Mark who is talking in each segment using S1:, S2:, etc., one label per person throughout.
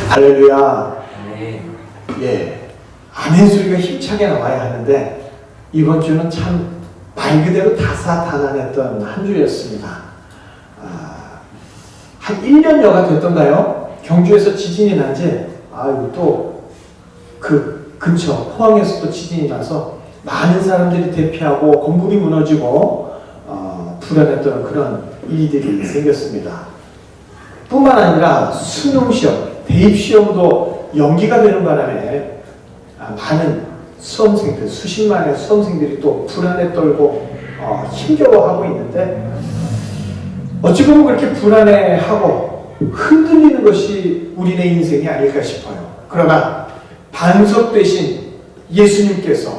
S1: 할렐루야. 예, 아멘 소리가 힘차게 나와야 하는데 이번 주는 참 말 그대로 다사다난했던 한 주였습니다. 한 1년여가 됐던가요? 경주에서 지진이 난지 또 그 근처 포항에서 또 지진이 나서 많은 사람들이 대피하고 건물이 무너지고 불안했던 그런 일들이 생겼습니다. 뿐만 아니라 수능시험, 대입시험도 연기가 되는 바람에 많은 수험생들, 수십만의 수험생들이 또 불안에 떨고 힘겨워하고 있는데 어찌 보면 그렇게 불안해하고 흔들리는 것이 우리네 인생이 아닐까 싶어요. 그러나 반석 되신 예수님께서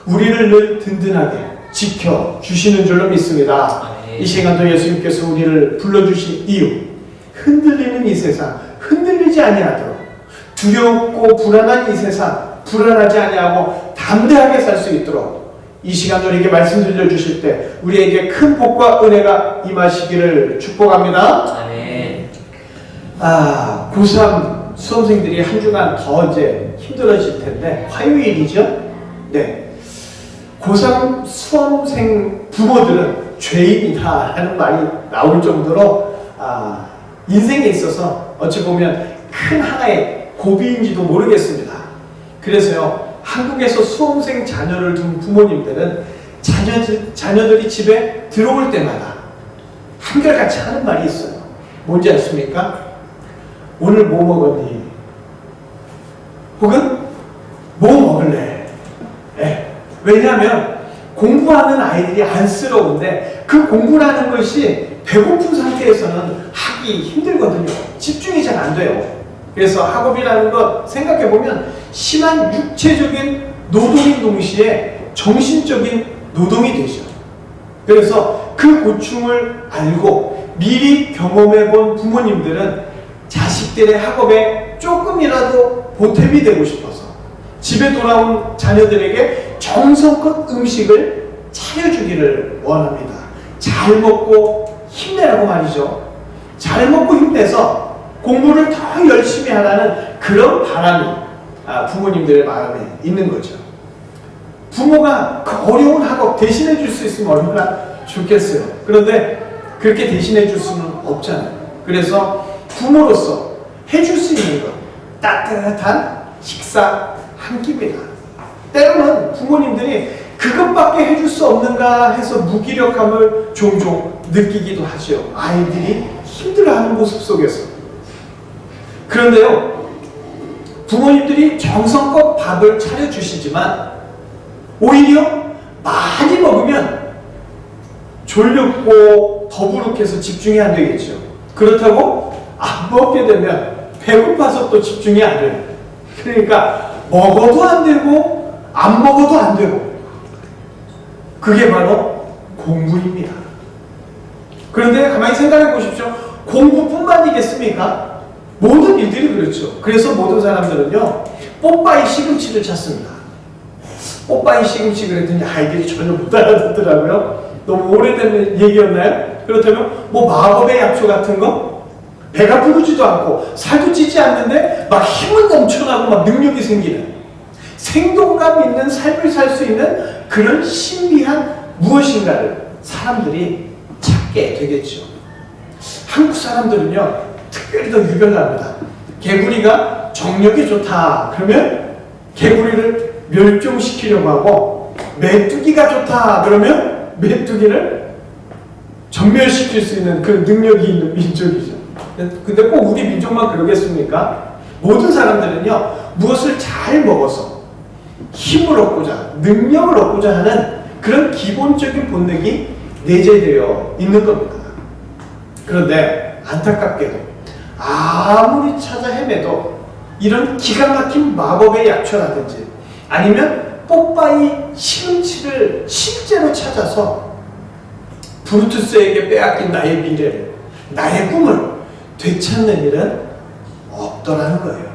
S1: 우리를 늘 든든하게 지켜주시는 줄로 믿습니다. 이 시간도 예수님께서 우리를 불러주신 이유, 흔들리는 이 세상 흔들리지 아니하도록, 두렵고 불안한 이 세상 불안하지 아니하고 담대하게 살 수 있도록 이 시간 우리에게 말씀 들려주실 때 우리에게 큰 복과 은혜가 임하시기를 축복합니다.
S2: 아멘.
S1: 고3 수험생들이 한 주간 더 이제 힘들어질 텐데 화요일이죠? 네. 고3 수험생 부모들은 죄인이다 하는 말이 나올 정도로 인생에 있어서 어찌 보면 큰 하나의 고비인지도 모르겠습니다. 그래서요, 한국에서 수험생 자녀를 둔 부모님들은 자녀들이 집에 들어올 때마다 한결같이 하는 말이 있어요. 뭔지 아십니까? 오늘 뭐 먹었니? 혹은 뭐 먹을래? 네. 왜냐하면 공부하는 아이들이 안쓰러운데 그 공부라는 것이 배고픈 상태에서는 하기 힘들거든요. 집중이 잘 안 돼요. 그래서 학업이라는 것 생각해보면 심한 육체적인 노동인 동시에 정신적인 노동이 되죠. 그래서 그 고충을 알고 미리 경험해본 부모님들은 자식들의 학업에 조금이라도 보탬이 되고 싶어서 집에 돌아온 자녀들에게 정성껏 음식을 차려주기를 원합니다. 잘 먹고 힘내라고 말이죠. 잘 먹고 힘내서 공부를 더 열심히 하라는 그런 바람이 부모님들의 마음에 있는 거죠. 부모가 그 어려운 학업 대신해 줄 수 있으면 얼마나 좋겠어요. 그런데 그렇게 대신해 줄 수는 없잖아요. 그래서 부모로서 해줄 수 있는 것, 따뜻한 식사 한 끼입니다. 때로는 부모님들이 그것밖에 해줄 수 없는가 해서 무기력함을 종종 느끼기도 하죠. 아이들이 힘들어하는 모습 속에서. 그런데요, 부모님들이 정성껏 밥을 차려주시지만 오히려 많이 먹으면 졸렵고 더부룩해서 집중이 안 되겠죠. 그렇다고 안 먹게 되면 배고파서 또 집중이 안 돼요. 그러니까 먹어도 안 되고 안 먹어도 안 되고, 그게 바로 공부입니다. 그런데 가만히 생각해 보십시오. 공부뿐만이겠습니까? 모든 일들이 그렇죠. 그래서 모든 사람들은요, 뽀빠이 시금치를 찾습니다. 뽀빠이 시금치 그랬더니 아이들이 전혀 못 알아듣더라고요. 너무 오래된 얘기였나요? 그렇다면 뭐 마법의 약초 같은 거? 배가 부르지도 않고 살도 찌지 않는데 막 힘은 넘쳐나고 막 능력이 생기는, 생동감 있는 삶을 살 수 있는 그런 신비한 무엇인가를 사람들이 찾게 되겠죠. 한국 사람들은요, 특별히 더 유별납니다. 개구리가 정력이 좋다 그러면 개구리를 멸종시키려고 하고, 메뚜기가 좋다 그러면 메뚜기를 전멸시킬 수 있는 그 능력이 있는 민족이죠. 근데 꼭 우리 민족만 그러겠습니까? 모든 사람들은요, 무엇을 잘 먹어서 힘을 얻고자, 능력을 얻고자 하는 그런 기본적인 본능이 내재되어 있는 겁니다. 그런데 안타깝게도 아무리 찾아 헤매도 이런 기가 막힌 마법의 약초라든지 아니면 뽀빠이 시금치를 실제로 찾아서 브루투스에게 빼앗긴 나의 미래를, 나의 꿈을 되찾는 일은 없더라는 거예요.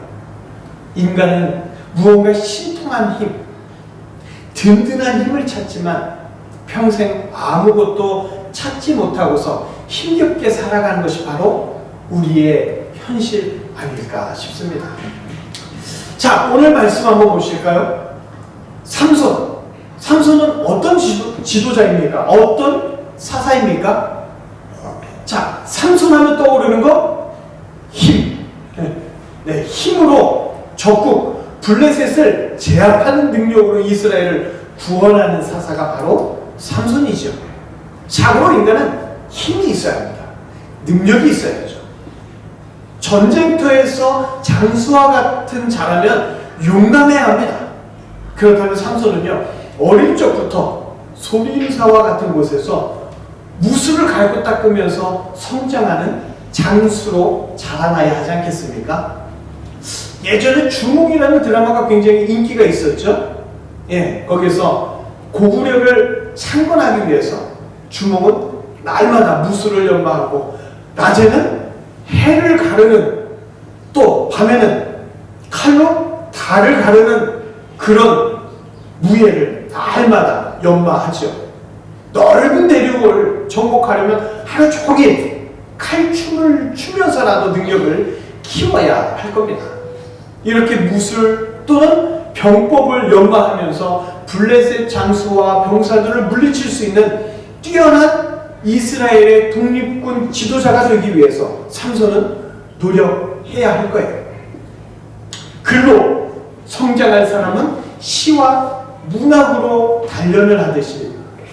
S1: 인간은 무언가 신통한 힘, 든든한 힘을 찾지만 평생 아무것도 찾지 못하고서 힘겹게 살아가는 것이 바로 우리의 현실 아닐까 싶습니다. 자, 오늘 말씀 한번 보실까요? 삼손. 삼손은 어떤 지도자입니까? 어떤 사사입니까? 자, 삼손 하면 떠오르는 거? 힘. 네, 힘으로 적국 블레셋을 제압하는 능력으로 이스라엘을 구원하는 사사가 바로 삼손이죠. 자고로 인간은 힘이 있어야 합니다. 능력이 있어야죠. 전쟁터에서 장수와 같은 자라면 용감해야 합니다. 그렇다면 삼손은요, 어릴 적부터 소림사와 같은 곳에서 무술을 갈고 닦으면서 성장하는 장수로 자라나야 하지 않겠습니까? 예전에 주몽이라는 드라마가 굉장히 인기가 있었죠. 예, 거기서 고구려를 창건하기 위해서 주몽은 날마다 무술을 연마하고 낮에는 해를 가르는, 또 밤에는 칼로 달을 가르는 그런 무예를 날마다 연마하죠. 넓은 대륙을 정복하려면 하루 종일 칼춤을 추면서라도 능력을 키워야 할 겁니다. 이렇게 무술 또는 병법을 연마하면서 블레셋 장수와 병사들을 물리칠 수 있는 뛰어난 이스라엘의 독립군 지도자가 되기 위해서 삼손은 노력해야 할 거예요. 글로 성장할 사람은 시와 문학으로 단련을 하듯이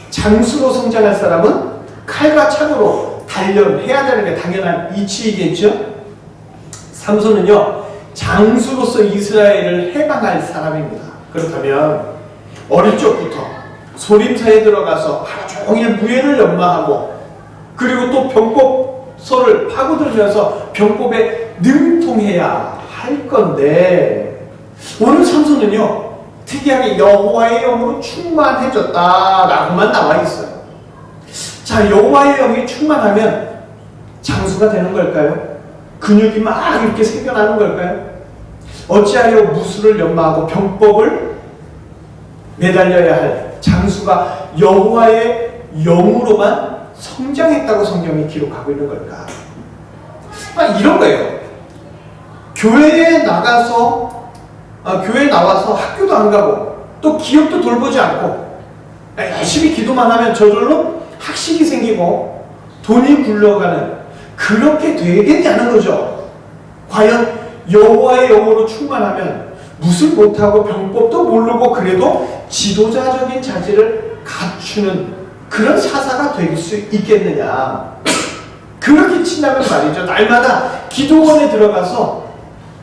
S1: 장수로 성장할 사람은 칼과 창으로 단련해야 되는 게 당연한 이치이겠죠. 삼손은요, 장수로서 이스라엘을 해방할 사람입니다. 그렇다면 어릴 적부터 소림사에 들어가서 하루 종일 무예를 연마하고, 그리고 또 병법서를 파고들면서 병법에 능통해야 할 건데, 오늘 삼손은요 특이하게 여호와의 영으로 충만해졌다라고만 나와 있어요. 자, 여호와의 영이 충만하면 장수가 되는 걸까요? 근육이 막 이렇게 생겨나는 걸까요? 어찌하여 무술을 연마하고 병법을 매달려야 할 장수가 여호와의 영으로만 성장했다고 성경이 기록하고 있는 걸까? 이런 거예요. 교회에 나와서 학교도 안 가고 또 기업도 돌보지 않고 열심히 기도만 하면 저절로 학식이 생기고 돈이 굴러가는, 그렇게 되겠냐는 거죠. 과연 여호와의 영으로 충만하면 무술 못하고 병법도 모르고 그래도 지도자적인 자질을 갖추는 그런 사사가 될 수 있겠느냐. 그렇게 친다면 말이죠, 날마다 기도원에 들어가서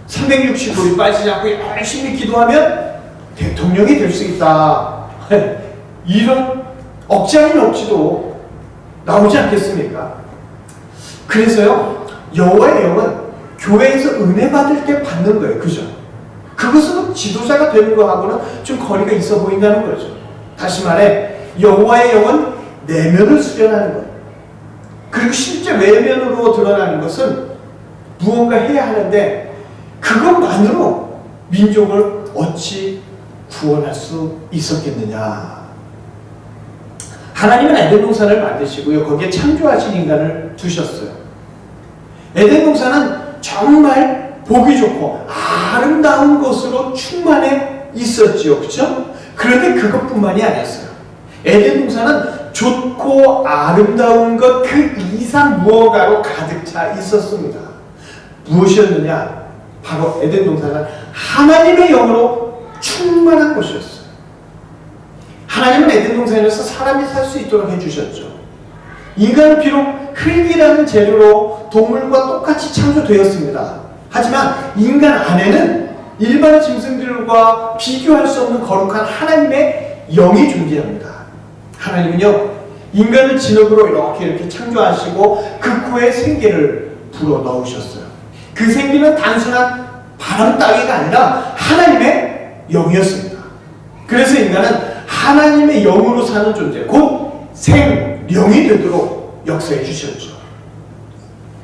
S1: 365일 빠지지 않고 열심히 기도하면 대통령이 될 수 있다. 이런 억지 아닌 억지도 나오지 않겠습니까? 그래서요, 여호와의 영은 교회에서 은혜 받을 때 받는 거예요. 그죠? 그것은 지도자가 되는 거하고는 좀 거리가 있어 보인다는 거죠. 다시 말해, 여호와의 영은 내면을 수련하는 거예요. 그리고 실제 외면으로 드러나는 것은 무언가 해야 하는데, 그것만으로 민족을 어찌 구원할 수 있었겠느냐. 하나님은 에덴 동산을 만드시고요, 거기에 창조하신 인간을 두셨어요. 에덴 동산은 정말 보기 좋고 아름다운 것으로 충만해 있었지요. 그렇죠? 그런데 그것뿐만이 아니었어요. 에덴 동산은 좋고 아름다운 것 그 이상 무언가로 가득 차 있었습니다. 무엇이었느냐? 바로 에덴 동산은 하나님의 영으로 충만한 곳이었어요. 하나님은 에덴 동산에서 사람이 살 수 있도록 해주셨죠. 인간은 비록 흙이라는 재료로 동물과 똑같이 창조되었습니다. 하지만 인간 안에는 일반 짐승들과 비교할 수 없는 거룩한 하나님의 영이 존재합니다. 하나님은요, 인간을 진흙으로 이렇게 창조하시고 그 코에 생기를 불어 넣으셨어요. 그 생기는 단순한 바람 따위가 아니라 하나님의 영이었습니다. 그래서 인간은 하나님의 영으로 사는 존재, 곧 생령이 되도록 역사해 주셨죠.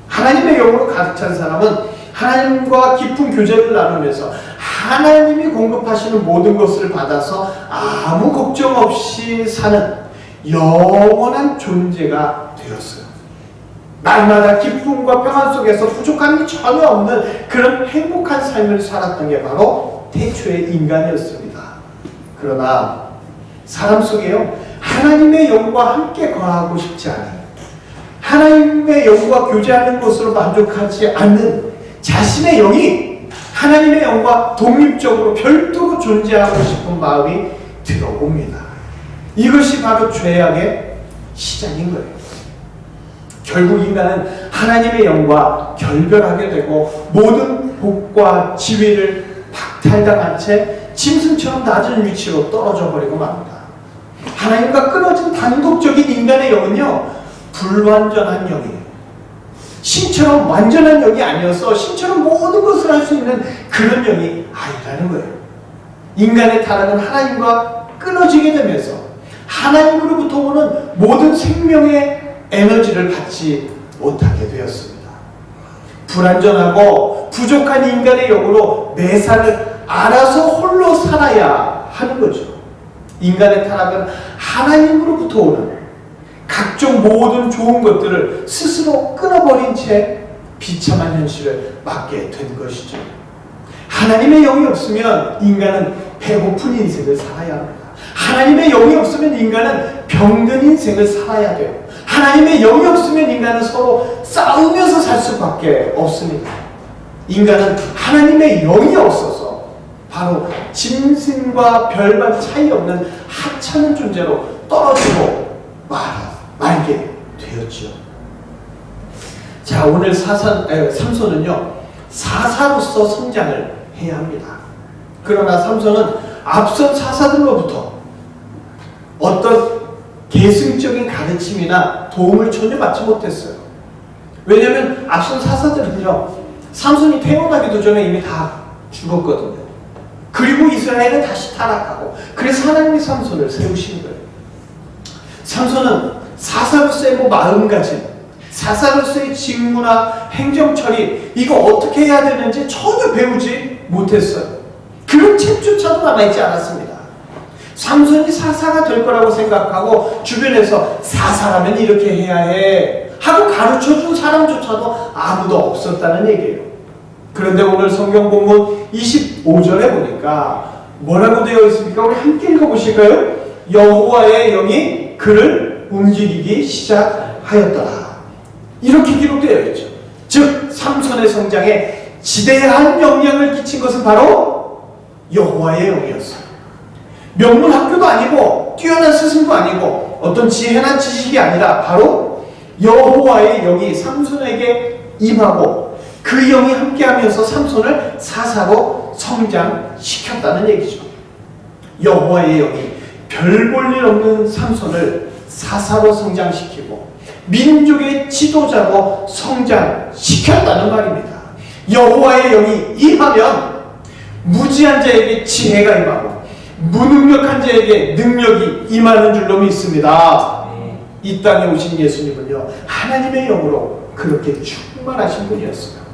S1: 하나님의 영으로 가득 찬 사람은 하나님과 깊은 교제를 나누면서 하나님이 공급하시는 모든 것을 받아서 아무 걱정 없이 사는 영원한 존재가 되었어요. 날마다 기쁨과 평안 속에서 부족함이 전혀 없는 그런 행복한 삶을 살았던 게 바로 태초의 인간이었습니다. 그러나 사람 속에요, 하나님의 영과 함께 거하고 싶지 않은, 하나님의 영과 교제하는 것으로 만족하지 않는 자신의 영이 하나님의 영과 독립적으로 별도로 존재하고 싶은 마음이 들어옵니다. 이것이 바로 죄악의 시작인 거예요. 결국 인간은 하나님의 영과 결별하게 되고 모든 복과 지위를 박탈당한 채 짐승처럼 낮은 위치로 떨어져 버리고 맙니다. 하나님과 끊어진 단독적인 인간의 영은요, 불완전한 영이에요. 신처럼 완전한 영이 아니어서 신처럼 모든 것을 할 수 있는 그런 영이 아니라는 거예요. 인간의 타락은 하나님과 끊어지게 되면서 하나님으로부터 오는 모든 생명의 에너지를 받지 못하게 되었습니다. 불완전하고 부족한 인간의 영으로 매사를 알아서 홀로 살아야 하는 거죠. 인간의 타락은 하나님으로부터 오는 각종 모든 좋은 것들을 스스로 끊어버린 채 비참한 현실을 맞게 된 것이죠. 하나님의 영이 없으면 인간은 배고픈 인생을 살아야 합니다. 하나님의 영이 없으면 인간은 병든 인생을 살아야 돼요. 하나님의 영이 없으면 인간은 서로 싸우면서 살 수밖에 없습니다. 인간은 하나님의 영이 없어서 바로 짐승과 별반 차이 없는 하찮은 존재로 떨어지고 말게 되었죠. 자, 오늘 삼손은요, 사사로서 성장을 해야 합니다. 그러나 삼손은 앞선 사사들로부터 어떤 계승적인 가르침이나 도움을 전혀 받지 못했어요. 왜냐하면 앞선 사사들은요, 삼손이 태어나기도 전에 이미 다 죽었거든요. 그리고 이스라엘은 다시 타락하고, 그래서 하나님이 삼손을 세우신 거예요. 삼손은 사사로서의 마음가짐, 사사로서의 직무나 행정처리, 이거 어떻게 해야 되는지 전혀 배우지 못했어요. 그런 책조차도 남아있지 않았습니다. 삼손이 사사가 될 거라고 생각하고 주변에서 사사라면 이렇게 해야 해 하고 가르쳐준 사람조차도 아무도 없었다는 얘기예요. 그런데 오늘 성경 본문 25절에 보니까 뭐라고 되어 있습니까? 우리 함께 읽어보실까요? 여호와의 영이 그를 움직이기 시작하였더라. 이렇게 기록되어 있죠. 즉 삼손의 성장에 지대한 영향을 끼친 것은 바로 여호와의 영이었어요. 명문 학교도 아니고 뛰어난 스승도 아니고 어떤 지혜난 지식이 아니라 바로 여호와의 영이 삼손에게 임하고 그 영이 함께하면서 삼손을 사사로 성장시켰다는 얘기죠. 여호와의 영이 별 볼 일 없는 삼손을 사사로 성장시키고 민족의 지도자로 성장시켰다는 말입니다. 여호와의 영이 임하면 무지한 자에게 지혜가 임하고 무능력한 자에게 능력이 임하는 줄로 믿습니다. 이 땅에 오신 예수님은요, 하나님의 영으로 그렇게 충만하신 분이었어요.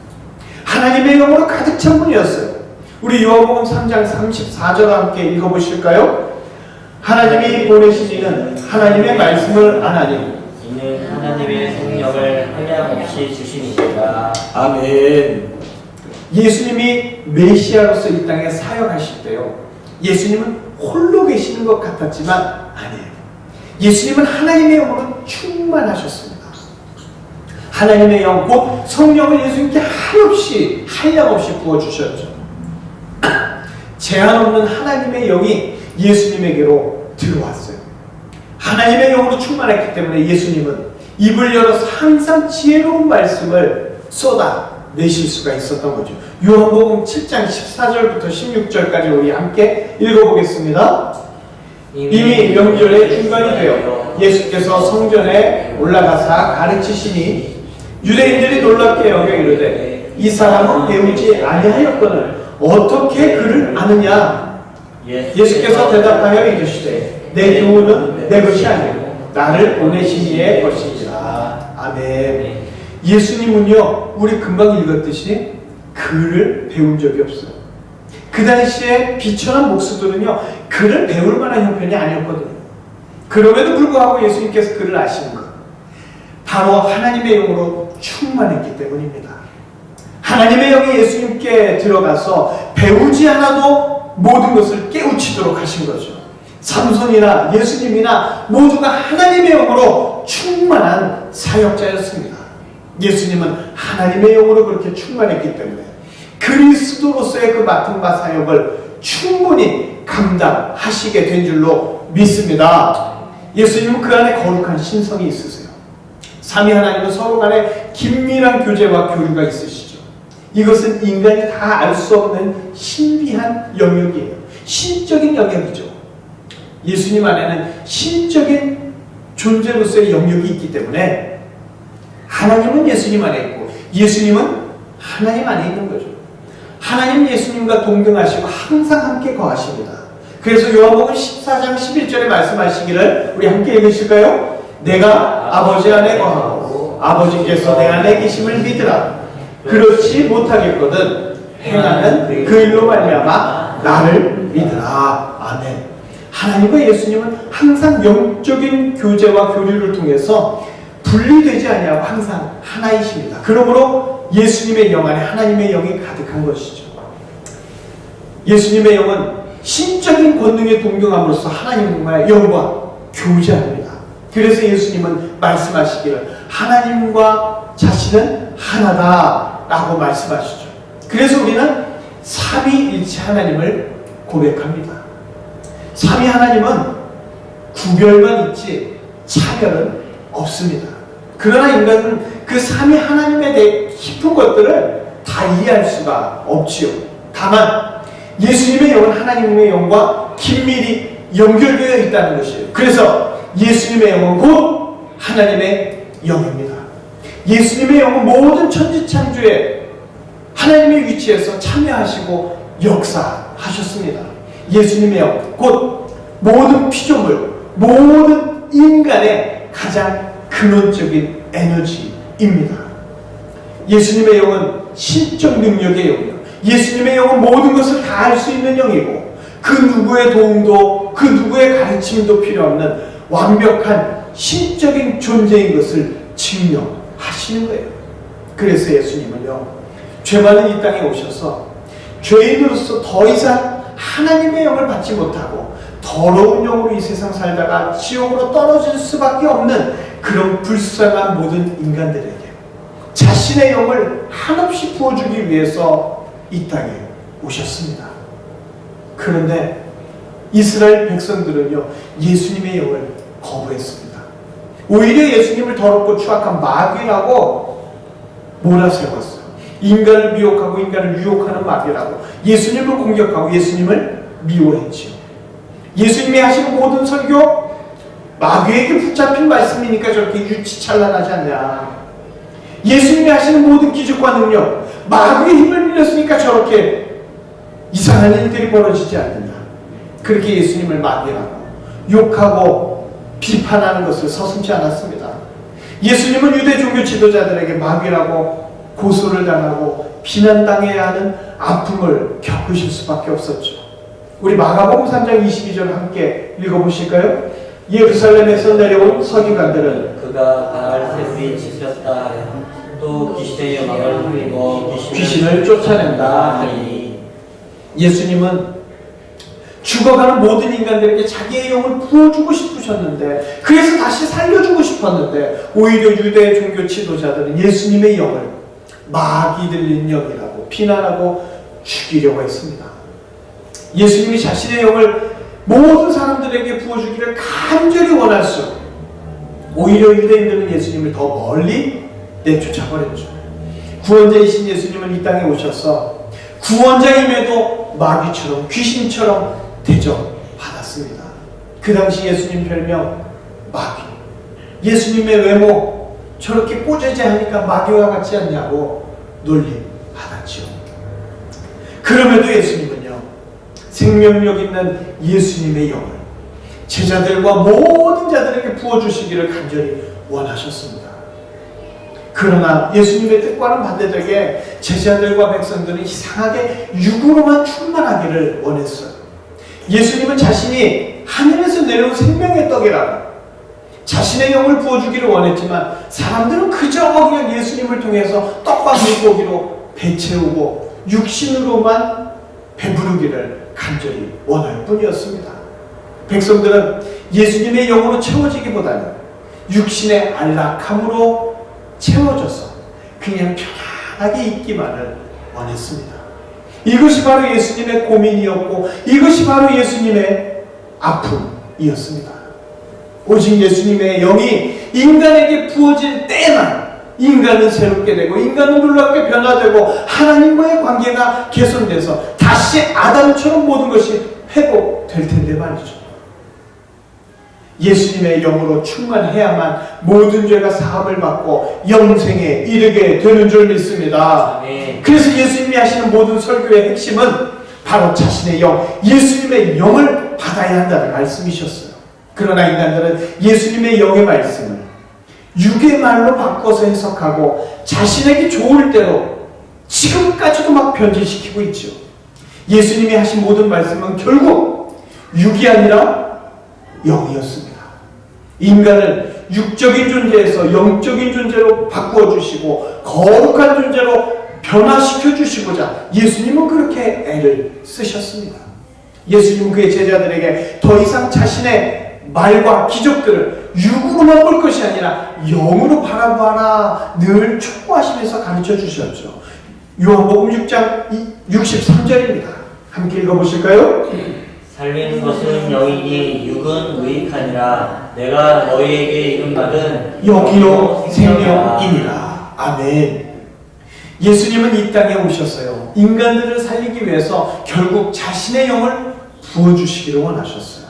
S1: 하나님의 영으로 가득 찬 분이었어요. 우리 요한복음 3장 34절 함께 읽어보실까요? 하나님이 보내신 이는 하나님의 말씀을 안 하니
S2: 이는 하나님의 성령을 한량없이 주시니라.
S1: 아멘. 예수님이 메시아로서 이 땅에 사역하실 때요, 예수님은 홀로 계시는 것 같았지만 아니에요. 예수님은 하나님의 영으로 충만하셨습니다. 하나님의 영, 곧 성령을 예수님께 한량없이 부어주셨죠. 제한 없는 하나님의 영이 예수님에게로 들어왔어요. 하나님의 영으로 충만했기 때문에 예수님은 입을 열어서 항상 지혜로운 말씀을 쏟아내실 수가 있었던 거죠. 요한복음 7장 14절부터 16절까지 우리 함께 읽어보겠습니다. 이미 명절의 중간이 되어 예수께서 성전에 올라가사 가르치시니 유대인들이 놀랍게 여겨 이르되 이 사람은 배우지 아니하였거늘 어떻게 그를 아느냐? 예수께서 대답하여 이르시되 내 교훈은 내 것이 아니고 나를 보내신 이의 것이니라. 아멘. 예수님은요, 우리 금방 읽었듯이 글을 배운 적이 없어요. 그 당시에 비천한 목수들은요, 글을 배울 만한 형편이 아니었거든요. 그럼에도 불구하고 예수님께서 글을 아시는 것, 바로 하나님의 영으로 충만했기 때문입니다. 하나님의 영이 예수님께 들어가서 배우지 않아도 모든 것을 깨우치도록 하신 거죠. 삼손이나 예수님이나 모두가 하나님의 영으로 충만한 사역자였습니다. 예수님은 하나님의 영으로 그렇게 충만했기 때문에 그리스도로서의 그 맡은 바 사역을 충분히 감당하시게 된 줄로 믿습니다. 예수님은 그 안에 거룩한 신성이 있으세요. 삼위 하나님은 서로 간에 긴밀한 교제와 교류가 있으시죠. 이것은 인간이 다 알 수 없는 신비한 영역이에요. 신적인 영역이죠. 예수님 안에는 신적인 존재로서의 영역이 있기 때문에 하나님은 예수님 안에 있고 예수님은 하나님 안에 있는 거죠. 하나님은 예수님과 동등하시고 항상 함께 거하십니다. 그래서 요한복음 14장 11절에 말씀하시기를 우리 함께 읽으실까요? 내가 아버지 안에 거하고 아버지께서 내 안에 계심을 믿으라. 그렇지 못하겠거든 행하는 그 일로 말미암아 나를 믿으라. 아멘. 하나님과 예수님은 항상 영적인 교제와 교류를 통해서 분리되지 아니하고 항상 하나이십니다. 그러므로 예수님의 영 안에 하나님의 영이 가득한 것이죠. 예수님의 영은 신적인 권능에 동경함으로써 하나님과의 영과 교제합니다. 그래서 예수님은 말씀하시기를 하나님과 자신은 하나다라고 말씀하시죠. 그래서 우리는 삼위일체 하나님을 고백합니다. 삼위 하나님은 구별만 있지 차별은 없습니다. 그러나 인간은 그 삼위 하나님에 대해 깊은 것들을 다 이해할 수가 없지요. 다만 예수님의 영은 하나님의 영과 긴밀히 연결되어 있다는 것이에요. 그래서 예수님의 영은 곧 하나님의 영입니다. 예수님의 영은 모든 천지창조에 하나님의 위치에서 참여하시고 역사하셨습니다. 예수님의 영, 곧 모든 피조물, 모든 인간의 가장 근원적인 에너지입니다. 예수님의 영은 신적 능력의 영이요. 예수님의 영은 모든 것을 다 할 수 있는 영이고 그 누구의 도움도 그 누구의 가르침도 필요 없는 완벽한 신적인 존재인 것을 증명하시는 거예요. 그래서 예수님은요, 죄 많은 이 땅에 오셔서 죄인으로서 더 이상 하나님의 영을 받지 못하고 더러운 영으로 이 세상 살다가 지옥으로 떨어질 수밖에 없는 그런 불쌍한 모든 인간들에게 자신의 영을 한없이 부어주기 위해서 이 땅에 오셨습니다. 그런데 이스라엘 백성들은요, 예수님의 영을 거부했습니다. 오히려 예수님을 더럽고 추악한 마귀라고 몰아세웠어요. 인간을 미혹하고 인간을 유혹하는 마귀라고 예수님을 공격하고 예수님을 미워했지요. 예수님이 하신 모든 설교 마귀에게 붙잡힌 말씀이니까 저렇게 유치찬란하지 않냐. 예수님이 하시는 모든 기적과 능력 마귀의 힘을 빌렸으니까 저렇게 이상한 일들이 벌어지지 않느냐. 그렇게 예수님을 마귀라고 욕하고 비판하는 것을 서슴지 않았습니다. 예수님은 유대 종교 지도자들에게 마귀라고 고소를 당하고 비난당해야 하는 아픔을 겪으실 수밖에 없었죠. 우리 마가복음 3장 22절 함께 읽어보실까요? 예루살렘에서 내려온 서기관들은
S2: 그가 바알세불이 지켰다 또 귀신의 영향을 흘리고
S1: 귀신을 쫓아낸다 하니, 예수님은 죽어가는 모든 인간들에게 자기의 영을 부어주고 싶으셨는데, 그래서 다시 살려주고 싶었는데, 오히려 유대 종교 지도자들은 예수님의 영을 마귀 들린 영이라고 비난하고 죽이려고 했습니다. 예수님이 자신의 영을 모든 사람들에게 부어주기를 간절히 원할수록 오히려 유대인들은 예수님을 더 멀리 내쫓아버렸죠. 구원자이신 예수님은 이 땅에 오셔서 구원자임에도 마귀처럼 귀신처럼 대접받았습니다. 그 당시 예수님 별명 마귀. 예수님의 외모 저렇게 꼬재재하니까 마귀와 같지 않냐고 놀림받았죠. 그럼에도 예수님은요, 생명력 있는 예수님의 영을 제자들과 모든 자들에게 부어주시기를 간절히 원하셨습니다. 그러나 예수님의 뜻과는 반대되게 제자들과 백성들은 이상하게 육으로만 충만하기를 원했어요. 예수님은 자신이 하늘에서 내려온 생명의 떡이라고, 자신의 영을 부어주기를 원했지만 사람들은 그저 그냥 예수님을 통해서 떡과 물고기로 배 채우고 육신으로만 배부르기를 간절히 원할 뿐이었습니다. 백성들은 예수님의 영으로 채워지기보다는 육신의 안락함으로 채워져서 그냥 편안하게 있기만을 원했습니다. 이것이 바로 예수님의 고민이었고 이것이 바로 예수님의 아픔이었습니다. 오직 예수님의 영이 인간에게 부어질 때만 인간은 새롭게 되고 인간은 놀랍게 변화되고 하나님과의 관계가 개선돼서 다시 아담처럼 모든 것이 회복될 텐데 말이죠. 예수님의 영으로 충만해야만 모든 죄가 사함을 받고 영생에 이르게 되는 줄 믿습니다. 그래서 예수님이 하시는 모든 설교의 핵심은 바로 자신의 영, 예수님의 영을 받아야 한다는 말씀이셨어요. 그러나 인간들은 예수님의 영의 말씀을 육의 말로 바꿔서 해석하고 자신에게 좋을 대로 지금까지도 막 변질시키고 있죠. 예수님이 하신 모든 말씀은 결국 육이 아니라 영이었습니다. 인간을 육적인 존재에서 영적인 존재로 바꾸어 주시고 거룩한 존재로 변화시켜 주시고자 예수님은 그렇게 애를 쓰셨습니다. 예수님은 그의 제자들에게 더 이상 자신의 말과 기적들을 육으로만 볼 것이 아니라 영으로 바라보아라 늘 촉구하시면서 가르쳐 주셨죠. 요한복음 6장 63절입니다. 함께 읽어보실까요?
S2: 살리는 것은 영이니 육은 유익하니라. 내가 너희에게 이른 말은
S1: 영이요 생명이니라. 아멘. 예수님은 이 땅에 오셨어요. 인간들을 살리기 위해서 결국 자신의 영을 부어주시기를 원하셨어요.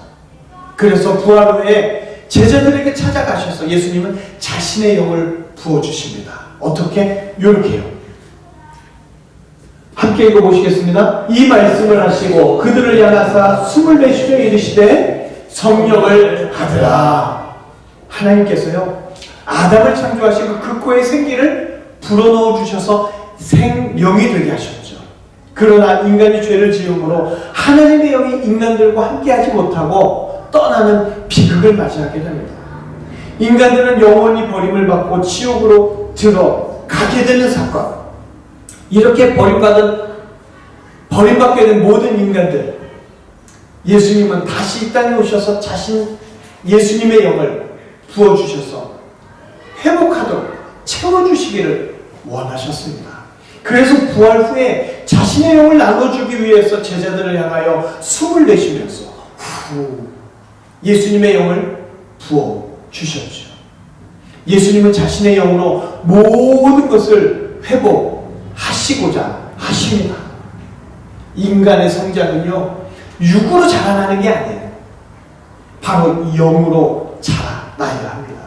S1: 그래서 부활 후에 제자들에게 찾아가셔서 예수님은 자신의 영을 부어주십니다. 어떻게? 이렇게요. 함께 읽어보시겠습니다. 이 말씀을 하시고 그들을 향하사 숨을 내쉬며 이르시되 성령을 받으라. 하나님께서요 아담을 창조하시고 그 코에 생기를 불어넣어 주셔서 생명이 되게 하셨죠. 그러나 인간이 죄를 지음으로 하나님의 영이 인간들과 함께하지 못하고 떠나는 비극을 맞이하게 됩니다. 인간들은 영원히 버림을 받고 지옥으로 들어가게 되는 사건. 이렇게 버림받게 된 모든 인간들, 예수님은 다시 이 땅에 오셔서 예수님의 영을 부어주셔서 회복하도록 채워주시기를 원하셨습니다. 그래서 부활 후에 자신의 영을 나눠주기 위해서 제자들을 향하여 숨을 내쉬면서 예수님의 영을 부어주셨죠. 예수님은 자신의 영으로 모든 것을 회복하시고자 하십니다. 인간의 성장은요 육으로 자라나는 게 아니에요. 바로 영으로 자라나야 합니다.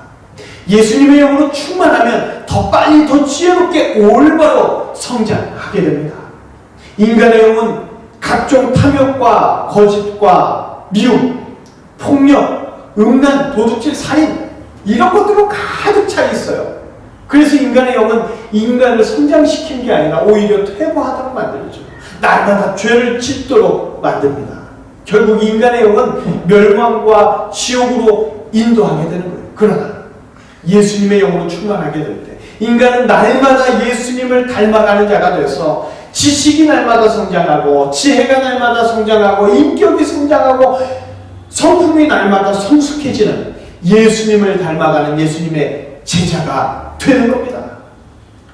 S1: 예수님의 영으로 충만하면 더 빨리 더 지혜롭게 올바로 성장하게 됩니다. 인간의 영은 각종 탐욕과 거짓과 미움, 폭력, 음란, 도둑질, 살인 이런 것들로 가득 차 있어요. 그래서 인간의 영은 인간을 성장시킨 게 아니라 오히려 퇴보하도록 만들죠. 날마다 죄를 짓도록 만듭니다. 결국 인간의 영은 멸망과 지옥으로 인도하게 되는 거예요. 그러나 예수님의 영으로 충만하게 될 때 인간은 날마다 예수님을 닮아가는 자가 돼서 지식이 날마다 성장하고 지혜가 날마다 성장하고 인격이 성장하고 성품이 날마다 성숙해지는 예수님을 닮아가는 예수님의 제자가 되는 겁니다.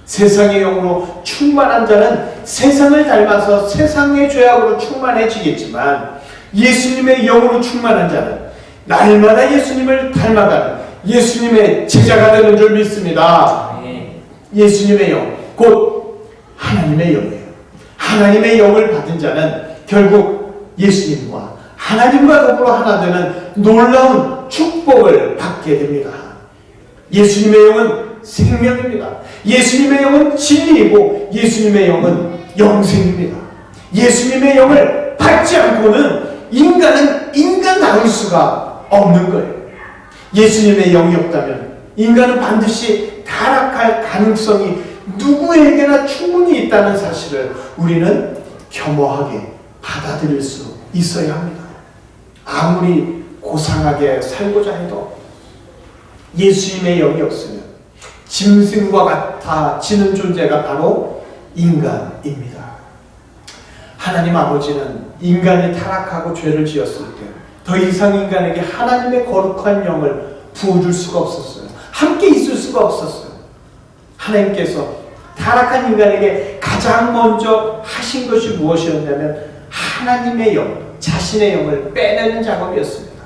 S1: 세상의 영으로 충만한 자는 세상을 닮아서 세상의 죄악으로 충만해지겠지만 예수님의 영으로 충만한 자는 날마다 예수님을 닮아가는 예수님의 제자가 되는 줄 믿습니다. 예수님의 영, 곧 하나님의 영이에요. 하나님의 영을 받은 자는 결국 예수님과 하나님과 더불어 하나 되는 놀라운 축복을 받게 됩니다. 예수님의 영은 생명입니다. 예수님의 영은 진리이고 예수님의 영은 영생입니다. 예수님의 영을 받지 않고는 인간은 인간다울 수가 없는 거예요. 예수님의 영이 없다면 인간은 반드시 타락할 가능성이 누구에게나 충분히 있다는 사실을 우리는 겸허하게 받아들일 수 있어야 합니다. 아무리 고상하게 살고자 해도 예수님의 영이 없으면 짐승과 같아지는 존재가 바로 인간입니다. 하나님 아버지는 인간이 타락하고 죄를 지었을 때 더 이상 인간에게 하나님의 거룩한 영을 부어줄 수가 없었어요. 함께 있을 수가 없었어요. 하나님께서 타락한 인간에게 가장 먼저 하신 것이 무엇이었냐면 하나님의 영, 자신의 영을 빼내는 작업이었습니다.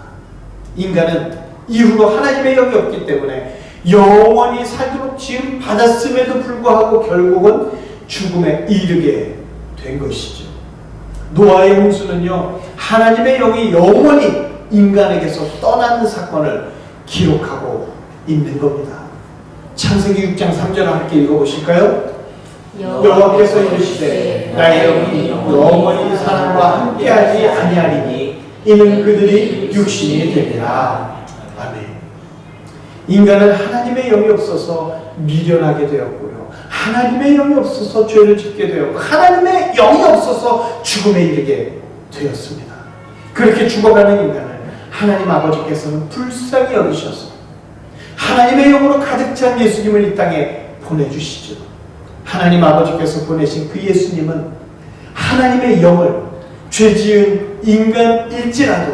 S1: 인간은 이후로 하나님의 영이 없기 때문에 영원히 살도록 지음 받았음에도 불구하고 결국은 죽음에 이르게 된 것이죠. 노아의 홍수는요, 하나님의 영이 영원히 인간에게서 떠나는 사건을 기록하고 있는 겁니다. 창세기 6장 3절을 함께 읽어보실까요? 여호와께서 이르시되 나의 영이 영원히 사람과 함께하지 아니하리니 이는 그들이 육신이 되리라. 아멘. 인간은 하나님의 영이 없어서 미련하게 되었고요, 하나님의 영이 없어서 죄를 짓게 되었고, 하나님의 영이 없어서 죽음에 이르게 되었습니다. 그렇게 죽어가는 인간을 하나님 아버지께서는 불쌍히 여기셔서 하나님의 영으로 가득 찬 예수님을 이 땅에 보내주시죠. 하나님 아버지께서 보내신 그 예수님은 하나님의 영을 죄지은 인간일지라도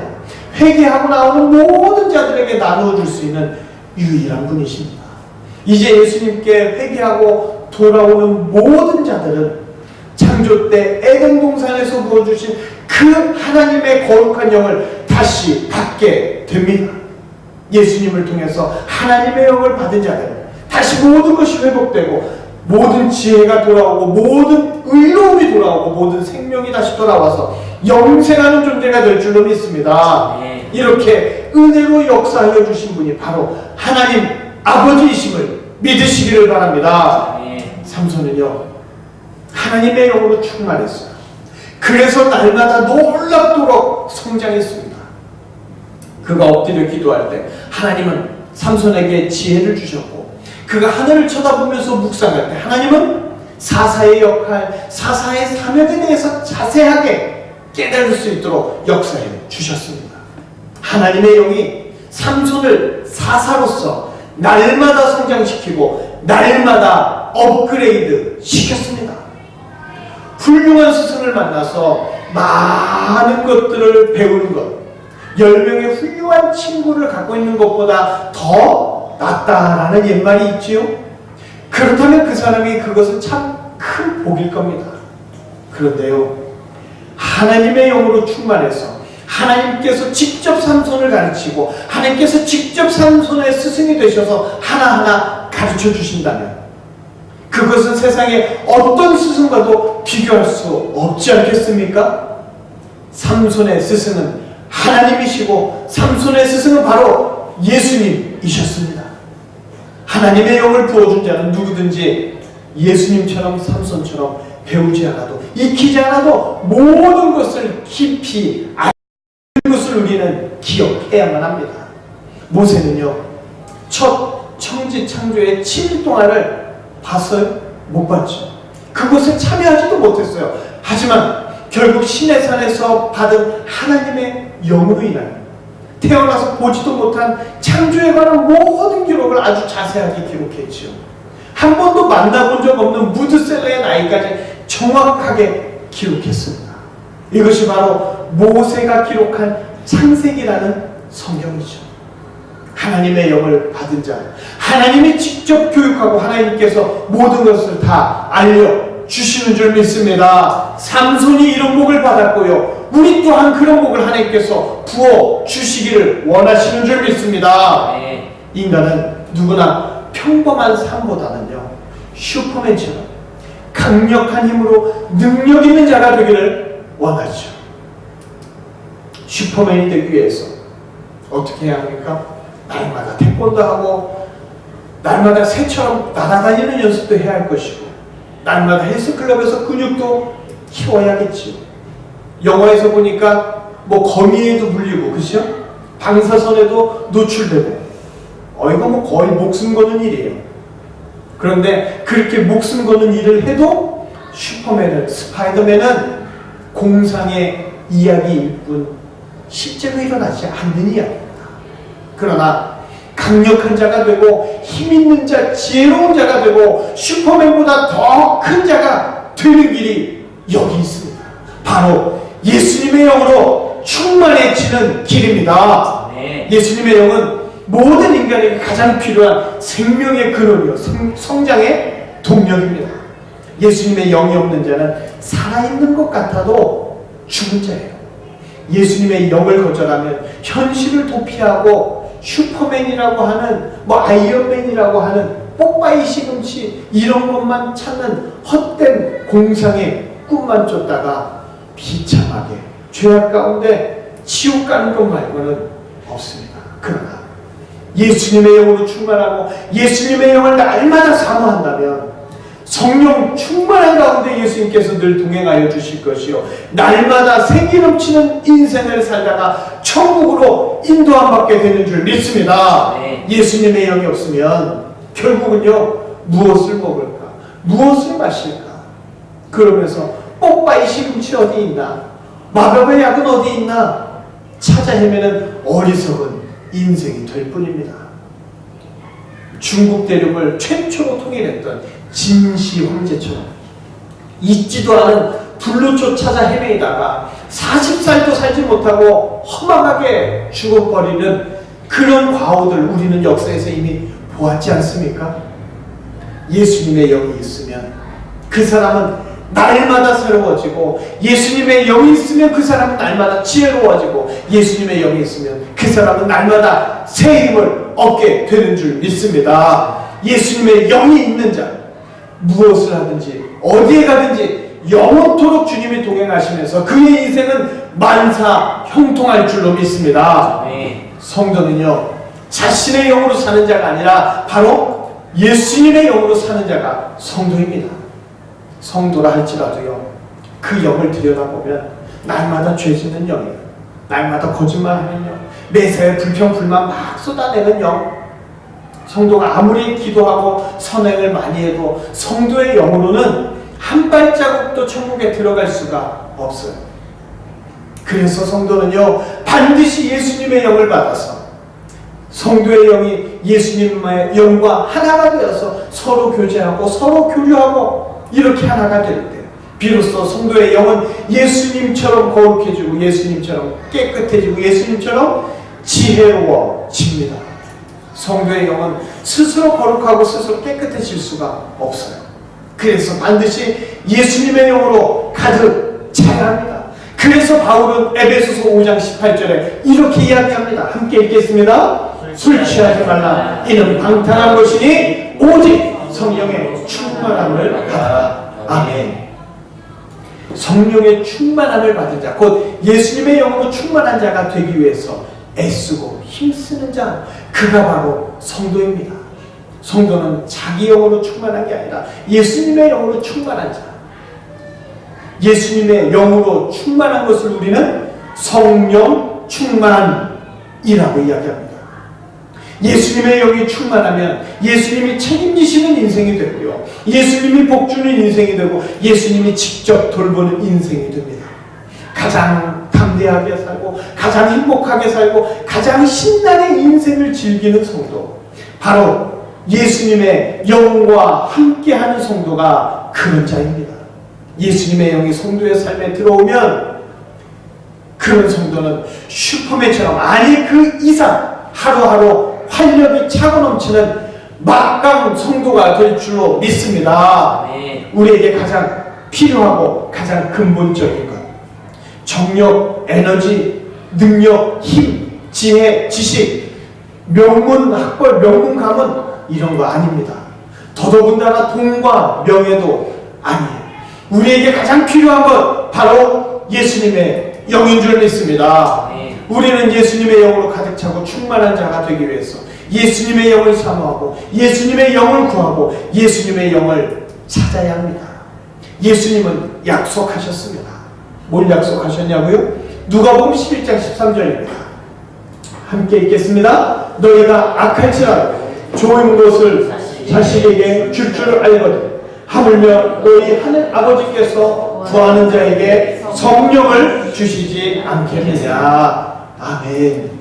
S1: 회개하고 나오는 모든 자들에게 나누어 줄 수 있는 유일한 분이십니다. 이제 예수님께 회개하고 돌아오는 모든 자들은 창조 때 에덴 동산에서 부어주신 그 하나님의 거룩한 영을 다시 받게 됩니다. 예수님을 통해서 하나님의 영을 받은 자들은 다시 모든 것이 회복되고 모든 지혜가 돌아오고 모든 의로움이 돌아오고 모든 생명이 다시 돌아와서 영생하는 존재가 될 줄로 믿습니다. 이렇게 은혜로 역사하여 주신 분이 바로 하나님 아버지이심을 믿으시기를 바랍니다. 삼손은요, 하나님의 영으로 충만했어요. 그래서 날마다 놀랍도록 성장했습니다. 그가 엎드려 기도할 때 하나님은 삼손에게 지혜를 주셨고, 그가 하늘을 쳐다보면서 묵상할 때 하나님은 사사의 역할, 사사의 사명에 대해서 자세하게 깨달을 수 있도록 역사해 주셨습니다. 하나님의 영이 삼손을 사사로서 날마다 성장시키고 날마다 업그레이드 시켰습니다. 훌륭한 스승을 만나서 많은 것들을 배우는 것, 10명의 훌륭한 친구를 갖고 있는 것보다 더 낫다라는 옛말이 있지요. 그렇다면 그 사람이 그것은 참 큰 복일 겁니다. 그런데요, 하나님의 영으로 충만해서 하나님께서 직접 삼손을 가르치고 하나님께서 직접 삼손의 스승이 되셔서 하나하나 가르쳐 주신다면 그것은 세상에 어떤 스승과도 비교할 수 없지 않겠습니까? 삼손의 스승은 하나님이시고 삼손의 스승은 바로 예수님이셨습니다. 하나님의 영을 부어준 자는 누구든지 예수님처럼 삼손처럼 배우지 않아도 익히지 않아도 모든 것을 깊이 아는 것을 우리는 기억해야만 합니다. 모세는요, 첫 청지 창조의 7일 동안을 봤어요? 못 봤죠. 그것에 참여하지도 못했어요. 하지만 결국 시내산에서 받은 하나님의 영으로 인하여 태어나서 보지도 못한 창조에 관한 모든 기록을 아주 자세하게 기록했지요. 한 번도 만나본 적 없는 무드셀러의 나이까지 정확하게 기록했습니다. 이것이 바로 모세가 기록한 창세기라는 성경이죠. 하나님의 영을 받은 자, 하나님이 직접 교육하고 하나님께서 모든 것을 다 알려주시는 줄 믿습니다. 삼손이 이런 복을 받았고요, 우리 또한 그런 복을 하나님께서 부어주시기를 원하시는 줄 믿습니다. 인간은 누구나 평범한 삶보다는요, 슈퍼맨처럼 강력한 힘으로 능력 있는 자가 되기를 원하죠. 슈퍼맨이 되기 위해서 어떻게 해야 합니까? 날마다 태권도 하고 날마다 새처럼 날아다니는 연습도 해야 할 것이고 날마다 헬스클럽에서 근육도 키워야겠지요. 영화에서 보니까 뭐 거미에도 물리고, 그죠? 방사선에도 노출되고, 이거 뭐 거의 목숨 거는 일이에요. 그런데 그렇게 목숨 거는 일을 해도 슈퍼맨은, 스파이더맨은 공상의 이야기일 뿐 실제로 일어나지 않는 이야기입니다. 그러나 강력한 자가 되고 힘 있는 자, 지혜로운 자가 되고 슈퍼맨보다 더 큰 자가 되는 길이 여기 있습니다. 바로 예수님의 영으로 충만해지는 길입니다.
S2: 네.
S1: 예수님의 영은 모든 인간에게 가장 필요한 생명의 근원이요 성장의 동력입니다. 예수님의 영이 없는 자는 살아있는 것 같아도 죽은 자예요. 예수님의 영을 거절하면 현실을 도피하고 슈퍼맨이라고 하는 아이언맨이라고 하는 뽀빠이 시금치 이런 것만 찾는 헛된 공상의 꿈만 쫓다가 비참하게 죄악 가운데 지옥 가는 것 말고는 없습니다. 그러나 예수님의 영으로 충만하고 예수님의 영을 날마다 사모한다면 성령 충만한 가운데 예수님께서 늘 동행하여 주실 것이요 날마다 생기 넘치는 인생을 살다가 천국으로 인도함 받게 되는 줄 믿습니다.
S2: 네.
S1: 예수님의 영이 없으면 결국은요 무엇을 먹을까 무엇을 마실까 그러면서 뽀빠이 시금치 어디 있나 마법의 약은 어디 있나 찾아 헤매는 어리석은 인생이 될 뿐입니다. 중국 대륙을 최초로 통일했던 진시 황제처럼 잊지도 않은 불로초 찾아 헤매다가 40살도 살지 못하고 허망하게 죽어버리는 그런 과오들 우리는 역사에서 이미 보았지 않습니까? 예수님의 영이 있으면 그 사람은 날마다 새로워지고 예수님의 영이 있으면 그 사람은 날마다 지혜로워지고 예수님의 영이 있으면 그 사람은 날마다 새 힘을 얻게 되는 줄 믿습니다. 예수님의 영이 있는 자 무엇을 하든지 어디에 가든지 영원토록 주님이 동행하시면서 그의 인생은 만사 형통할 줄로 믿습니다.
S2: 네.
S1: 성도는요 자신의 영으로 사는 자가 아니라 바로 예수님의 영으로 사는 자가 성도입니다. 성도라 할지라도요 그 영을 들여다보면 날마다 죄 짓는 영이에요. 날마다 거짓말하는 영, 매사에 불평 불만 막 쏟아내는 영. 성도가 아무리 기도하고 선행을 많이 해도 성도의 영으로는 한 발자국도 천국에 들어갈 수가 없어요. 그래서 성도는요 반드시 예수님의 영을 받아서 성도의 영이 예수님의 영과 하나가 되어서 서로 교제하고 서로 교류하고 이렇게 하나가 될 때 비로소 성도의 영은 예수님처럼 거룩해지고 예수님처럼 깨끗해지고 예수님처럼 지혜로워집니다. 성도의 영은 스스로 거룩하고 스스로 깨끗해질 수가 없어요. 그래서 반드시 예수님의 영으로 가득 차야 합니다. 그래서 바울은 에베소서 5장 18절에 이렇게 이야기합니다. 함께 읽겠습니다. 술 취하지 말라. 이는 방탕한 것이니 오직 성령의 충만함을 받아라. 아멘. 성령의 충만함을 받은 자, 곧 예수님의 영으로 충만한 자가 되기 위해서 애쓰고 힘쓰는 자, 그가 바로 성도입니다. 성도는 자기 영으로 충만한 게 아니라 예수님의 영으로 충만한 자. 예수님의 영으로 충만한 것을 우리는 성령 충만이라고 이야기합니다. 예수님의 영이 충만하면 예수님이 책임지시는 인생이 되고요. 예수님이 복주는 인생이 되고 예수님이 직접 돌보는 인생이 됩니다. 가장 담대하게 살고 가장 행복하게 살고 가장 신나게 인생을 즐기는 성도, 바로 예수님의 영과 함께하는 성도가 그런 자입니다. 예수님의 영이 성도의 삶에 들어오면 그런 성도는 슈퍼맨처럼 아니 그 이상 하루하루 활력이 차고 넘치는 막강 성도가 될 줄로 믿습니다.
S2: 네.
S1: 우리에게 가장 필요하고 가장 근본적인 것, 정력, 에너지, 능력, 힘, 지혜, 지식, 명문, 학벌, 명문, 가문 이런 거 아닙니다. 더더군다나 돈과 명예도 아니에요. 우리에게 가장 필요한 것 바로 예수님의 영인 줄 믿습니다. 우리는 예수님의 영으로 가득 차고 충만한 자가 되기 위해서 예수님의 영을 사모하고 예수님의 영을 구하고 예수님의 영을 찾아야 합니다. 예수님은 약속하셨습니다. 뭘 약속하셨냐고요? 누가복음 11장 13절입니다. 함께 읽겠습니다. 너희가 악할지라도 좋은 것을 자식에게 줄 줄 알거든 하물며 너희 하늘 아버지께서 구하는 자에게 성령을 주시지 않겠느냐. 아멘.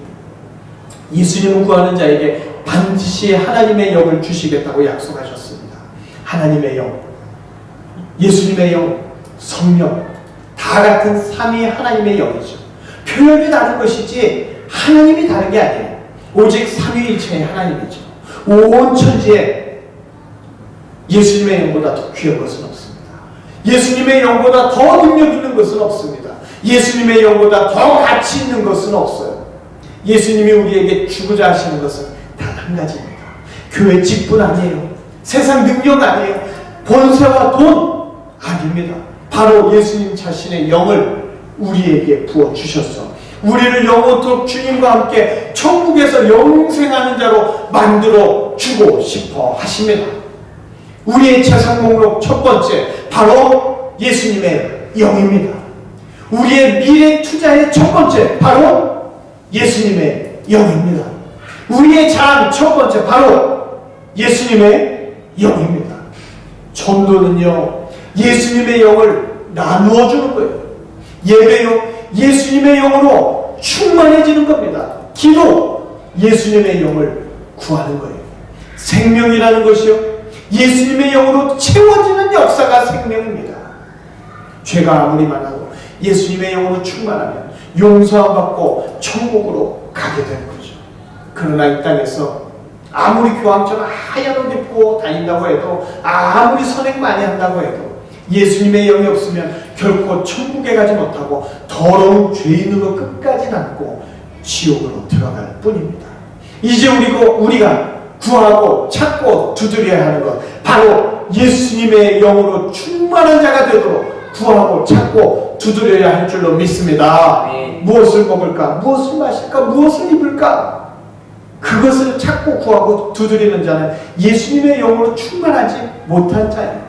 S1: 예수님은 구하는 자에게 반드시 하나님의 영을 주시겠다고 약속하셨습니다. 하나님의 영, 예수님의 영, 성령 다 같은 삼위 하나님의 영이죠. 표현이 다른 것이지 하나님이 다른 게 아니에요. 오직 삼위일체의 하나님이죠. 온 천지에 예수님의 영보다 더 귀한 것은 없습니다. 예수님의 영보다 더 능력 있는 것은 없습니다. 예수님의 영보다 더 가치 있는 것은 없어요. 예수님이 우리에게 주고자 하시는 것은 단 한 가지입니다. 교회 직분 아니에요. 세상 능력 아니에요. 권세와 돈 아닙니다. 바로 예수님 자신의 영을 우리에게 부어주셨어. 우리를 영원토록 주님과 함께 천국에서 영생하는 자로 만들어 주고 싶어 하십니다. 우리의 재산 목록 첫 번째 바로 예수님의 영입니다. 우리의 미래 투자의 첫 번째 바로 예수님의 영입니다. 우리의 자랑 첫 번째 바로 예수님의 영입니다. 전도는요 예수님의 영을 나누어 주는 거예요. 예배요 예수님의 영으로 충만해지는 겁니다. 기도 예수님의 영을 구하는 거예요. 생명이라는 것이요 예수님의 영으로 채워지는 역사가 생명입니다. 죄가 아무리 많아도 예수님의 영으로 충만하면 용서함 받고 천국으로 가게 되는 거죠. 그러나 이 땅에서 아무리 교황처럼 하얀 옷 입고 다닌다고 해도 아무리 선행 많이 한다고 해도 예수님의 영이 없으면 결코 천국에 가지 못하고 더러운 죄인으로 끝까지 남고 지옥으로 들어갈 뿐입니다. 이제 우리가 구하고 찾고 두드려야 하는 것 바로 예수님의 영으로 충만한 자가 되도록 구하고 찾고 두드려야 할 줄로 믿습니다. 무엇을 먹을까? 무엇을 마실까? 무엇을 입을까? 그것을 찾고 구하고 두드리는 자는 예수님의 영으로 충만하지 못한 자예요.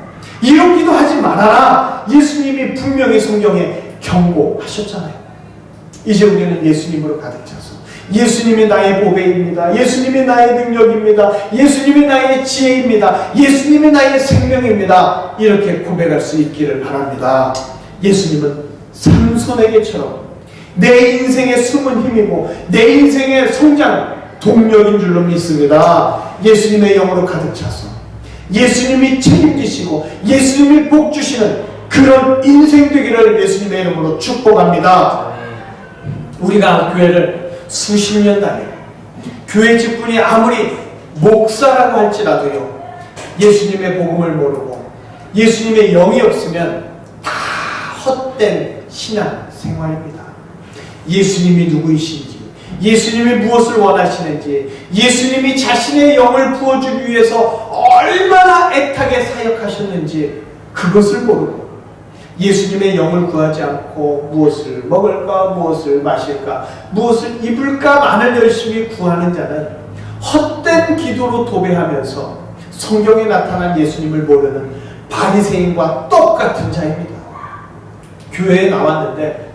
S1: 이런 기도하지 말아라. 예수님이 분명히 성경에 경고하셨잖아요. 이제 우리는 예수님으로 가득 차서 예수님이 나의 보배입니다. 예수님이 나의 능력입니다. 예수님이 나의 지혜입니다. 예수님이 나의 생명입니다. 이렇게 고백할 수 있기를 바랍니다. 예수님은 삼손에게처럼 내 인생의 숨은 힘이고 내 인생의 성장 동력인 줄로 믿습니다. 예수님의 영으로 가득 차서 예수님이 책임지시고 예수님이 복 주시는 그런 인생 되기를 예수님의 이름으로 축복합니다. 우리가 교회를 수십 년 다녀요. 교회 직분이 아무리 목사라고 할지라도요 예수님의 복음을 모르고 예수님의 영이 없으면 다 헛된 신앙 생활입니다. 예수님이 누구이신지 예수님이 무엇을 원하시는지 예수님이 자신의 영을 부어주기 위해서 얼마나 애타게 사역하셨는지 그것을 모르고 예수님의 영을 구하지 않고 무엇을 먹을까 무엇을 마실까 무엇을 입을까만을 열심히 구하는 자는 헛된 기도로 도배하면서 성경에 나타난 예수님을 모르는 바리새인과 똑같은 자입니다. 교회에 나왔는데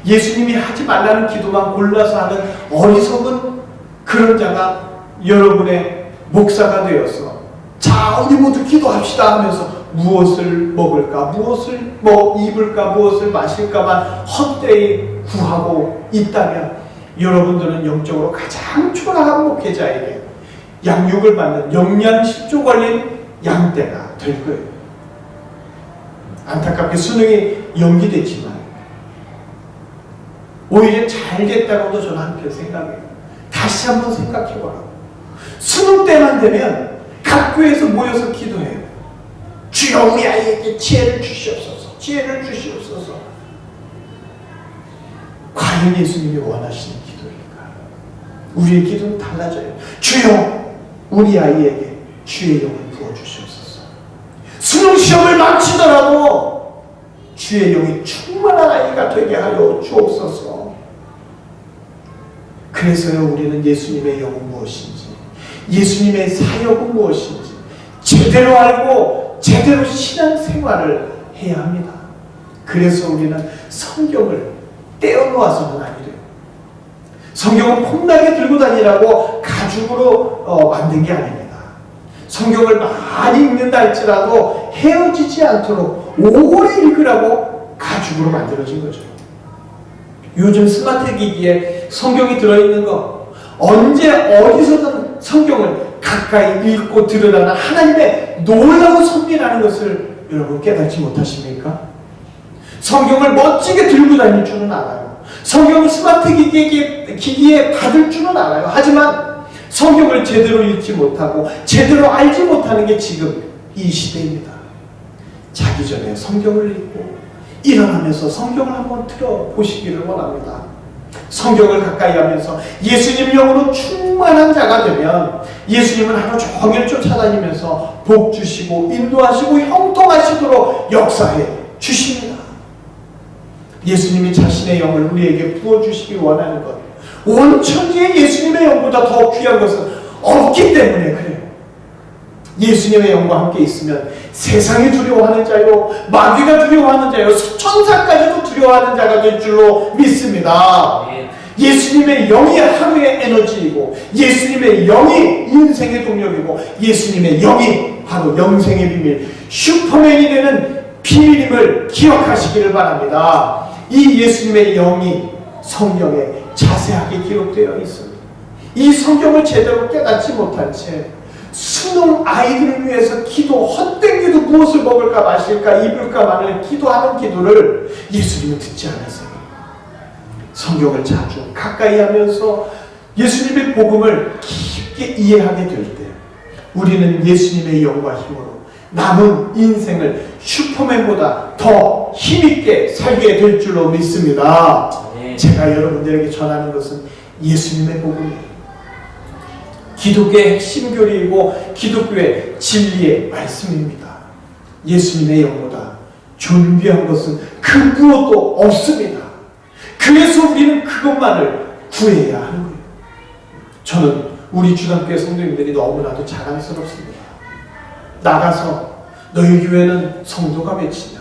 S1: 예수님이 하지 말라는 기도만 골라서 하는 어리석은 그런 자가 여러분의 목사가 되어서 자 우리 모두 기도합시다 하면서 무엇을 먹을까 무엇을 입을까 무엇을 마실까만 헛되이 구하고 있다면 여러분들은 영적으로 가장 초라한 목회자에게 양육을 받는 영양실조 걸린 양떼가 될 거예요. 안타깝게 수능이 연기됐지만 오히려 잘 됐다고도 저는 한편 생각해요. 다시 한번 생각해보라고. 수능 때만 되면 각 교회에서 모여서 기도해요. 주여 우리 아이에게 지혜를 주시옵소서. 지혜를 주시옵소서. 과연 예수님이 원하시는 기도일까? 우리의 기도는 달라져요. 주여 우리 아이에게 주의 영을 부어주시옵소서. 수능 시험을 마치더라도 주의 영이 충만한 아이가 되게 하여 주옵소서. 그래서요 우리는 예수님의 영은 무엇인지 예수님의 사역은 무엇인지 제대로 알고 제대로 신앙생활을 해야 합니다. 그래서 우리는 성경을 떼어놓아서는 안 돼요. 성경은 폼나게 들고 다니라고 가죽으로 만든 게 아닙니다. 성경을 많이 읽는다 할지라도 헤어지지 않도록 오래 읽으라고 가죽으로 만들어진 거죠. 요즘 스마트 기기에 성경이 들어있는 거 언제 어디서든 성경을 가까이 읽고 들으라는 하나님의 놀라운 섭리라는 것을 여러분 깨닫지 못하십니까? 성경을 멋지게 들고 다닐 줄은 알아요. 성경을 스마트 기기에 받을 줄은 알아요. 하지만 성경을 제대로 읽지 못하고 제대로 알지 못하는 게 지금 이 시대입니다. 자기 전에 성경을 읽고 일어나면서 성경을 한번 들어보시기를 원합니다. 성경을 가까이 하면서 예수님 영으로 충만한 자가 되면 예수님은 하루 종일 쫓아다니면서 복 주시고 인도하시고 형통하시도록 역사해 주십니다. 예수님이 자신의 영을 우리에게 부어주시기 원하는 것, 온 천지에 예수님의 영보다 더 귀한 것은 없기 때문에 그래요. 예수님의 영과 함께 있으면 세상이 두려워하는 자요, 마귀가 두려워하는 자요, 천사까지도 두려워하는 자가 될 줄로 믿습니다. 예수님의 영이 하루의 에너지이고 예수님의 영이 인생의 동력이고 예수님의 영이 바로 영생의 비밀, 슈퍼맨이 되는 비밀임을 기억하시기를 바랍니다. 이 예수님의 영이 성경에 자세하게 기록되어 있습니다. 이 성경을 제대로 깨닫지 못한 채 수능 아이들을 위해서 기도, 헛된 기도, 무엇을 먹을까 마실까 입을까 말을 기도하는 기도를 예수님은 듣지 않았어요. 성경을 자주 가까이 하면서 예수님의 복음을 깊게 이해하게 될 때 우리는 예수님의 영과 힘으로 남은 인생을 슈퍼맨보다 더 힘있게 살게 될 줄로 믿습니다. 제가 여러분들에게 전하는 것은 예수님의 복음이에요. 기독교의 핵심 교리이고 기독교의 진리의 말씀입니다. 예수님의 영보다 존귀한 것은 그 무엇도 없습니다. 그래서 우리는 그것만을 구해야 하는 거예요. 저는 우리 주당교회 성도님들이 너무나도 자랑스럽습니다. 나가서 너희 교회는 성도가 몇이냐?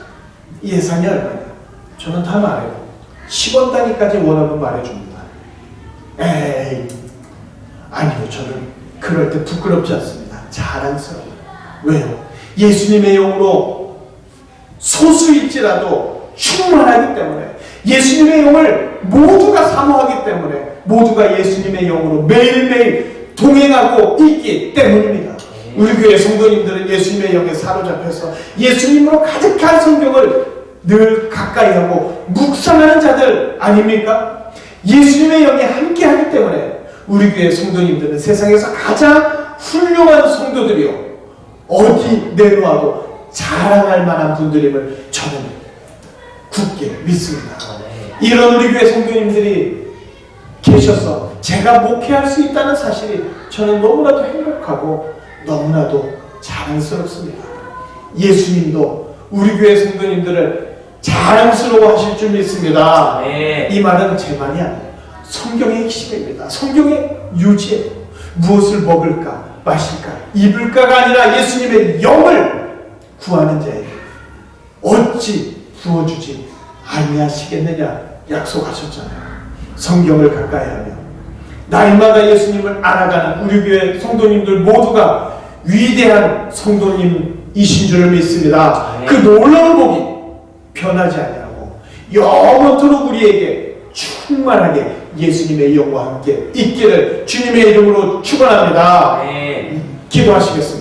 S1: 예산이 얼마냐? 저는 다 말해요. 10원 단위까지 원하면 말해줍니다. 에이, 아니요, 저는 그럴 때 부끄럽지 않습니다. 자랑스러워요. 왜요? 예수님의 영으로 소수일지라도 충만하기 때문에, 예수님의 영을 모두가 사모하기 때문에, 모두가 예수님의 영으로 매일매일 동행하고 있기 때문입니다. 우리 교회 성도님들은 예수님의 영에 사로잡혀서 예수님으로 가득한 성경을 늘 가까이 하고 묵상하는 자들 아닙니까? 예수님의 영이 함께하기 때문에 우리 교회 성도님들은 세상에서 가장 훌륭한 성도들이요, 어디 내놓아도 자랑할 만한 분들임을 저는 굳게 믿습니다. 이런 우리 교회 성도님들이 계셔서 제가 목회할 수 있다는 사실이 저는 너무나도 행복하고 너무나도 자랑스럽습니다. 예수님도 우리 교회 성도님들을 자랑스러워 하실 줄 믿습니다. 이 말은 제 말이 아니에요. 성경의 핵심입니다. 성경의 유지예요. 무엇을 먹을까 마실까 입을까가 아니라 예수님의 영을 구하는 자에게 어찌 부어주지 아니하시겠느냐 약속하셨잖아요. 성경을 가까이 하며 날마다 예수님을 알아가는 우리 교회 성도님들 모두가 위대한 성도님이신 줄 믿습니다. 그 놀라운 복이 변하지 아니하고 영원토록 우리에게 충만하게 예수님의 영과 함께 있기를 주님의 이름으로 축원합니다. 기도하시겠습니다.